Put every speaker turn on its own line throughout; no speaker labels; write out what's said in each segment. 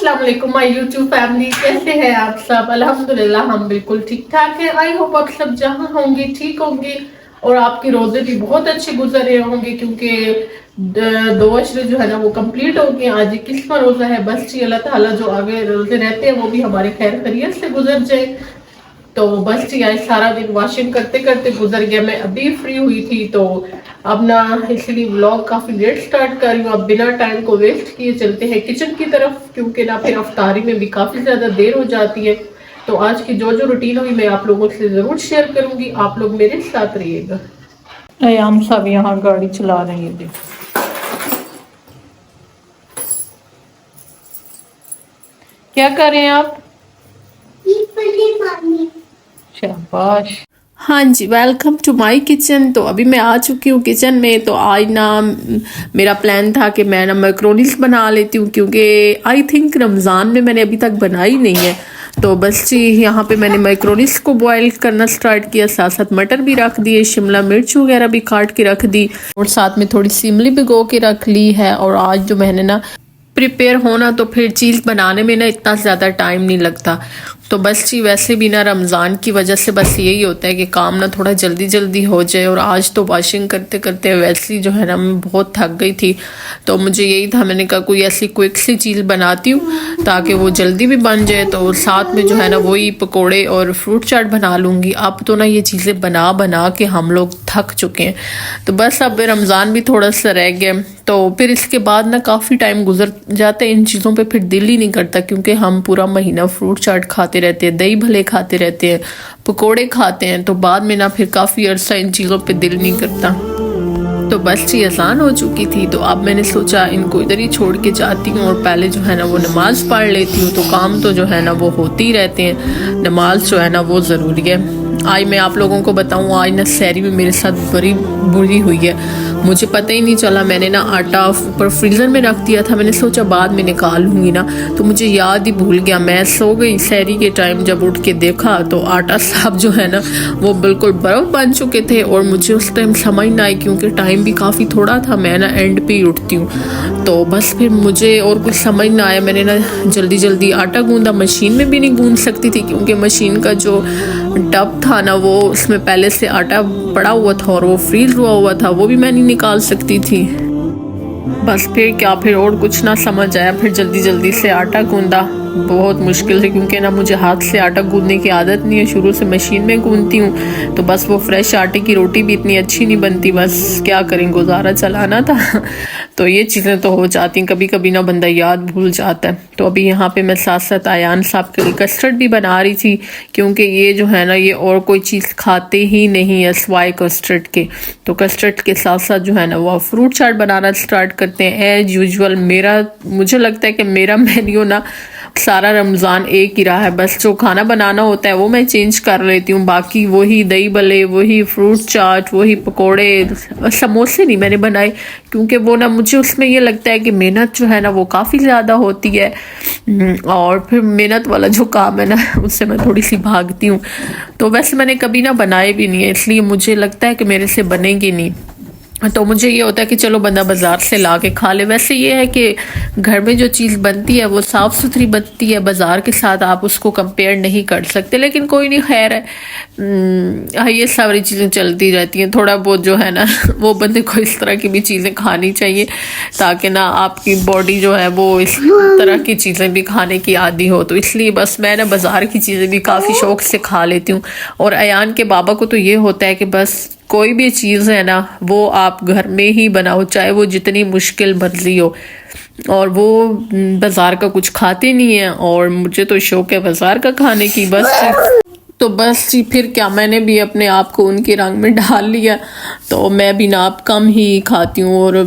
अस्सलाम वालेकुम my YouTube family, कैसे हैं आप सब। अल्हम्दुलिल्लाह हम बिल्कुल ठीक ठाक हैं। आई होप आप सब जहां होंगे ठीक होंगे और आपके रोजे भी बहुत अच्छे गुजर रहे होंगे, क्योंकि 2 अशरे जो है ना वो कंप्लीट हो गए। आज 21वां रोजा है। बस जी अल्लाह ताला जो आगे रोजे रहते हैं वो भी हमारे खैर खैरियत से गुजर जाए। तो बस जी आज सारा दिन वॉशिंग करते करते गुजर गया। मैं अभी फ्री हुई थी तो अब ना इसलिए व्लॉग काफी लेट स्टार्ट कर रही हूँ। अब बिना टाइम को वेस्ट किए चलते हैं किचन की तरफ, क्योंकि ना फिर अफ्तारी में भी काफी ज्यादा देर हो जाती है। तो आज की जो रूटीन हुई मैं आप लोगों से जरूर शेयर करूंगी, आप लोग मेरे साथ रहिएगा। हम सब यहाँ गाड़ी चला रहे हैं। क्या कर रहे हैं आप? शाबाश। हाँ जी, वेलकम टू माय किचन। तो अभी मैं आ चुकी हूँ किचन में। तो आज ना मेरा प्लान था कि मैं ना मैक्रोनीस बना लेती हूँ, क्योंकि आई थिंक रमज़ान में मैंने अभी तक बनाई नहीं है। तो बस जी यहाँ पे मैंने मैक्रोनीस को बॉईल करना स्टार्ट किया, साथ साथ मटर भी रख दिए, शिमला मिर्च वगैरह भी काट के रख दी और साथ में थोड़ी सी इमली भिगो के रख ली है। और आज जो मैंने ना प्रिपेयर होना तो फिर चीज़ बनाने में ना इतना ज़्यादा टाइम नहीं लगता। तो बस जी वैसे भी ना रमज़ान की वजह से बस यही होता है कि काम ना थोड़ा जल्दी जल्दी हो जाए। और आज तो वॉशिंग करते करते वैसे ही जो है ना मैं बहुत थक गई थी। तो मुझे यही था, मैंने कहा कोई ऐसी क्विक सी चीज़ बनाती हूँ ताकि वो जल्दी भी बन जाए। तो साथ में जो है ना वही पकोड़े और फ्रूट चाट बना लूँगी। अब तो ना ये चीज़ें बना बना के हम लोग थक चुके हैं। तो बस अब रमज़ान भी थोड़ा सा रह गया, तो फिर इसके बाद ना काफ़ी टाइम गुजर जाता है इन चीज़ों पे, फिर दिल ही नहीं करता, क्योंकि हम पूरा महीना फ्रूट चाट खाते रहते हैं, दही भले खाते रहते हैं, पकोड़े खाते हैं। तो बाद में ना फिर काफ़ी अरसा इन चीज़ों पे दिल नहीं करता। तो बस जी अजान हो चुकी थी, तो अब मैंने सोचा इनको इधर ही छोड़ के जाती हूँ और पहले जो है ना वो नमाज़ पढ़ लेती हूँ। तो काम तो जो है ना वो होते ही रहते हैं, नमाज जो है ना वो ज़रूरी है। आज मैं आप लोगों को बताऊँ, आज ना सहरी में मेरे साथ बड़ी बुरी हुई है। मुझे पता ही नहीं चला, मैंने ना आटा ऊपर फ्रीज़र में रख दिया था। मैंने सोचा बाद में निकाल लूँगी ना, तो मुझे याद ही भूल गया। मैं सो गई सहरी के टाइम, जब उठ के देखा तो आटा साहब जो है ना वो बिल्कुल बर्फ़ बन चुके थे। और मुझे उस टाइम समझ ना आई, क्योंकि टाइम भी काफ़ी थोड़ा था, मैं ना एंड पे ही उठती हूँ। तो बस फिर मुझे और कुछ समझ ना आया, मैंने ना जल्दी जल्दी आटा गूंदा। मशीन में भी नहीं गूंद सकती थी, क्योंकि मशीन का जो टब था ना वो उसमें पहले से आटा पड़ा हुआ था और वो फ्रीज हुआ था, वो भी मैं नहीं निकाल सकती थी। बस फिर क्या, फिर और कुछ ना समझ आया, फिर जल्दी जल्दी से आटा गूंदा बहुत मुश्किल से, क्योंकि ना मुझे हाथ से आटा गूंदने की आदत नहीं है, शुरू से मशीन में गूंदती हूँ। तो बस वो फ्रेश आटे की रोटी भी इतनी अच्छी नहीं बनती, बस क्या करें, गुजारा चलाना था। तो ये चीज़ें तो हो जाती, कभी कभी ना बंदा याद भूल जाता है। तो अभी यहाँ पे मैं साथ साथ आयान साहब के लिए कस्टर्ड भी बना रही थी, क्योंकि ये जो है ना ये और कोई चीज़ खाते ही नहीं है सिवाय कस्टर्ड के। तो कस्टर्ड के साथ साथ जो है ना वो फ्रूट चाट बनाना स्टार्ट करते हैं एज यूजुअल। मुझे लगता है कि मेरा मेन्यू ना सारा रमज़ान एक ही रहा है, बस जो खाना बनाना होता है वो मैं चेंज कर लेती हूँ, बाकी वही दही भले, वही फ्रूट चाट, वही पकोड़े। समोसे नहीं मैंने बनाए, क्योंकि वो ना मुझे उसमें ये लगता है कि मेहनत जो है ना वो काफ़ी ज़्यादा होती है, और फिर मेहनत वाला जो काम है ना उससे मैं थोड़ी सी भागती हूँ। तो वैसे मैंने कभी ना बनाए भी नहीं है, इसलिए मुझे लगता है कि मेरे से बनेगी नहीं। तो मुझे ये होता है कि चलो बंदा बाज़ार से ला के खा ले। वैसे ये है कि घर में जो चीज़ बनती है वो साफ़ सुथरी बनती है, बाज़ार के साथ आप उसको कंपेयर नहीं कर सकते। लेकिन कोई नहीं, खैर है, ये सारी चीज़ें चलती रहती हैं। थोड़ा बहुत जो है ना वो बंदे को इस तरह की भी चीज़ें खानी चाहिए, ताकि ना आपकी बॉडी जो है वो इस तरह की चीज़ें भी खाने की आदी हो। तो इसलिए बस मैं ना बाज़ार की चीज़ें भी काफ़ी शौक़ से खा लेती हूँ। और अयान के बाबा को तो ये होता है कि बस कोई भी चीज़ है ना वो आप घर में ही बनाओ, चाहे वो जितनी मुश्किल मर्जी हो। और वो बाज़ार का कुछ खाते नहीं है, और मुझे तो शौक़ है बाज़ार का खाने की। तो बस जी फिर क्या, मैंने भी अपने आप को उनके रंग में डाल लिया। तो मैं भी ना आप कम ही खाती हूँ, और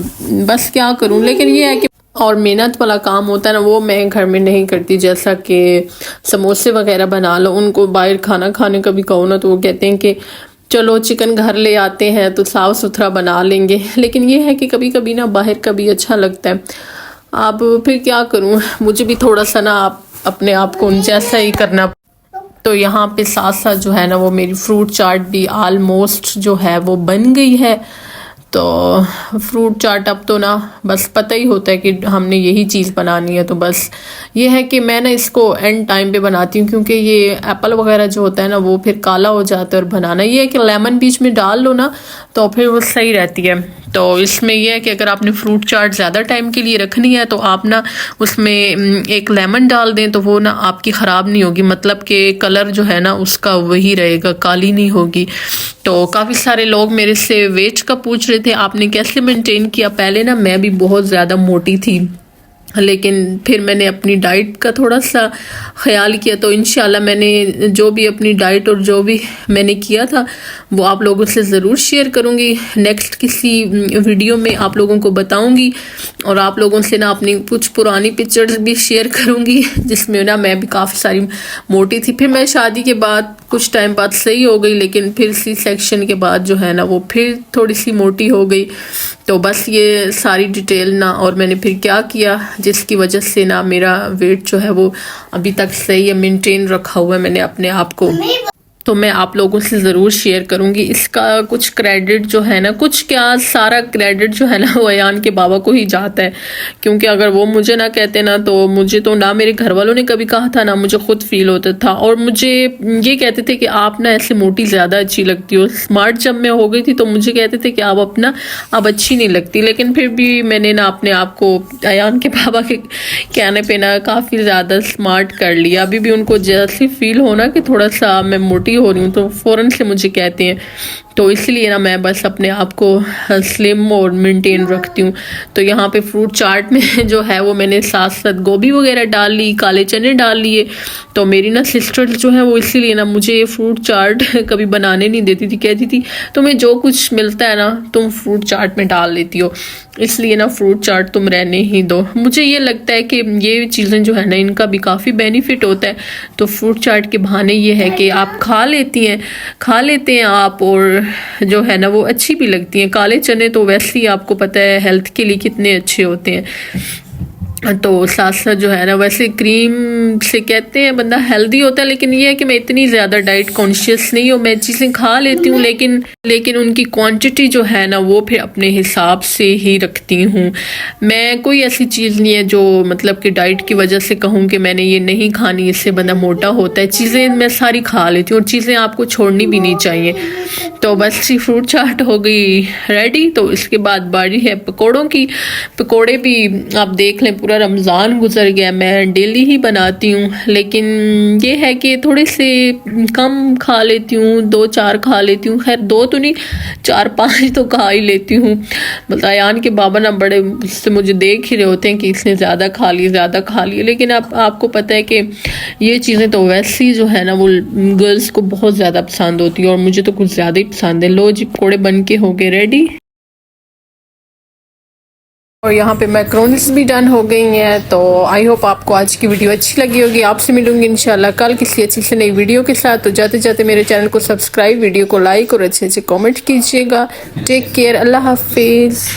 बस क्या करूँ। लेकिन ये है कि और मेहनत वाला काम होता है ना वो मैं घर में नहीं करती, जैसा कि समोसे वगैरह बना लो। उनको बाहर खाना खाने का भी कहो ना तो वो कहते हैं कि चलो चिकन घर ले आते हैं तो साफ़ सुथरा बना लेंगे। लेकिन ये है कि कभी कभी ना बाहर का भी अच्छा लगता है। अब फिर क्या करूँ, मुझे भी थोड़ा सा ना अपने आप को उन जैसा ही करना। तो यहाँ पे साथ साथ जो है ना वो मेरी फ्रूट चाट भी आलमोस्ट जो है वो बन गई है। तो फ्रूट चाट अब तो ना बस पता ही होता है कि हमने यही चीज़ बनानी है, तो बस ये है कि मैं ना इसको एंड टाइम पे बनाती हूँ, क्योंकि ये एप्पल वगैरह जो होता है ना वो फिर काला हो जाता है। और बनाना ये है कि लेमन बीच में डाल लो ना तो फिर वो सही रहती है। तो इसमें यह है कि अगर आपने फ्रूट चाट ज़्यादा टाइम के लिए रखनी है तो आप ना उसमें एक लेमन डाल दें, तो वो ना आपकी ख़राब नहीं होगी, मतलब कि कलर जो है ना उसका वही रहेगा, काली नहीं होगी। तो काफ़ी सारे लोग मेरे से वेट का पूछ रहे थे आपने कैसे मेंटेन किया। पहले ना मैं भी बहुत ज़्यादा मोटी थी, लेकिन फिर मैंने अपनी डाइट का थोड़ा सा ख्याल किया, तो इंशाल्लाह मैंने जो भी अपनी डाइट और जो भी मैंने किया था वो आप लोगों से ज़रूर शेयर करूँगी। नेक्स्ट किसी वीडियो में आप लोगों को बताऊँगी, और आप लोगों से ना अपनी कुछ पुरानी पिक्चर्स भी शेयर करूँगी जिसमें ना मैं भी काफ़ी सारी मोटी थी। फिर मैं शादी के बाद कुछ टाइम बाद सही हो गई, लेकिन फिर सी सेक्शन के बाद जो है ना वो फिर थोड़ी सी मोटी हो गई। तो बस ये सारी डिटेल ना, और मैंने फिर क्या किया जिसकी वजह से ना मेरा वेट जो है वो अभी तक सही है, मेंटेन रखा हुआ है मैंने अपने आप को, तो मैं आप लोगों से ज़रूर शेयर करूँगी। इसका कुछ क्रेडिट जो है ना, कुछ क्या सारा क्रेडिट जो है ना वो अयान के बाबा को ही जाता है, क्योंकि अगर वो मुझे ना कहते ना तो मुझे तो ना मेरे घर वालों ने कभी कहा था ना मुझे खुद फील होता था। और मुझे ये कहते थे कि आप ना ऐसे मोटी ज़्यादा अच्छी लगती हो। स्मार्ट जब मैं हो गई थी तो मुझे कहते थे कि आप अपना अब अच्छी नहीं लगती, लेकिन फिर भी मैंने ना अपने आप को अयान के बाबा के कहने पे ना काफ़ी ज़्यादा स्मार्ट कर लिया। अभी भी उनको जैसे फील होना कि थोड़ा सा मैं मोटी हो रही हूँ तो फ़ौरन से मुझे कहते हैं, तो इसलिए ना मैं बस अपने आप को स्लिम और मेंटेन रखती हूँ। तो यहाँ पे फ्रूट चाट में जो है वो मैंने साथ साथ गोभी वगैरह डाल ली, काले चने डाल लिए। तो मेरी ना सिस्टर जो है वो इसीलिए ना मुझे ये फ्रूट चाट कभी बनाने नहीं देती थी, कहती थी तुम्हें जो कुछ मिलता है ना तुम फ्रूट चाट में डाल लेती हो, इसलिए ना फ्रूट चाट तुम रहने ही दो। मुझे ये लगता है कि ये चीज़ें जो है ना इनका भी काफ़ी बेनिफिट होता है। तो फ्रूट चाट के बहाने ये है कि आप खा लेते हैं आप, और जो है ना वो अच्छी भी लगती हैं। काले चने तो वैसे ही आपको पता है हेल्थ के लिए कितने अच्छे होते हैं। तो साथ साथ जो है ना वैसे क्रीम से कहते हैं बंदा हेल्दी होता है, लेकिन ये है कि मैं इतनी ज़्यादा डाइट कॉन्शियस नहीं हूँ। मैं चीज़ें खा लेती हूँ लेकिन उनकी क्वांटिटी जो है ना वो फिर अपने हिसाब से ही रखती हूँ। मैं कोई ऐसी चीज़ नहीं है जो मतलब कि डाइट की वजह से कहूँ कि मैंने ये नहीं खानी इससे बंदा मोटा होता है। चीज़ें मैं सारी खा लेती हूँ और चीज़ें आपको छोड़नी भी नहीं चाहिए। तो बस ये फ्रूट चाट हो गई रेडी। तो इसके बाद बारी है पकौड़ों की। पकौड़े भी आप देख लें पूरा रमज़ान गुजर गया, मैं डेली ही बनाती हूँ, लेकिन ये है कि थोड़े से कम खा लेती हूँ, 2-4 खा लेती हूँ। खैर 2 तो नहीं 4-5 तो खा ही लेती हूँ। मतलब अयान के बाबा ना बड़े से मुझे देख ही रहे होते हैं कि इसने ज़्यादा खा ली, लेकिन आपको पता है कि ये चीज़ें तो वैसे ही जो है ना वो गर्ल्स को बहुत ज़्यादा पसंद होती है, और मुझे तो कुछ ज़्यादा ही पसंद है। लो जी पकौड़े बन के हो गए रेडी, और यहाँ पे मैक्रोनीस भी डन हो गई हैं। तो आई होप आपको आज की वीडियो अच्छी लगी होगी। आपसे मिलूंगी इंशाल्लाह कल किसी अच्छी से नई वीडियो के साथ। तो जाते जाते मेरे चैनल को सब्सक्राइब, वीडियो को लाइक और अच्छे अच्छे कमेंट कीजिएगा। टेक केयर, अल्लाह हाफिज़।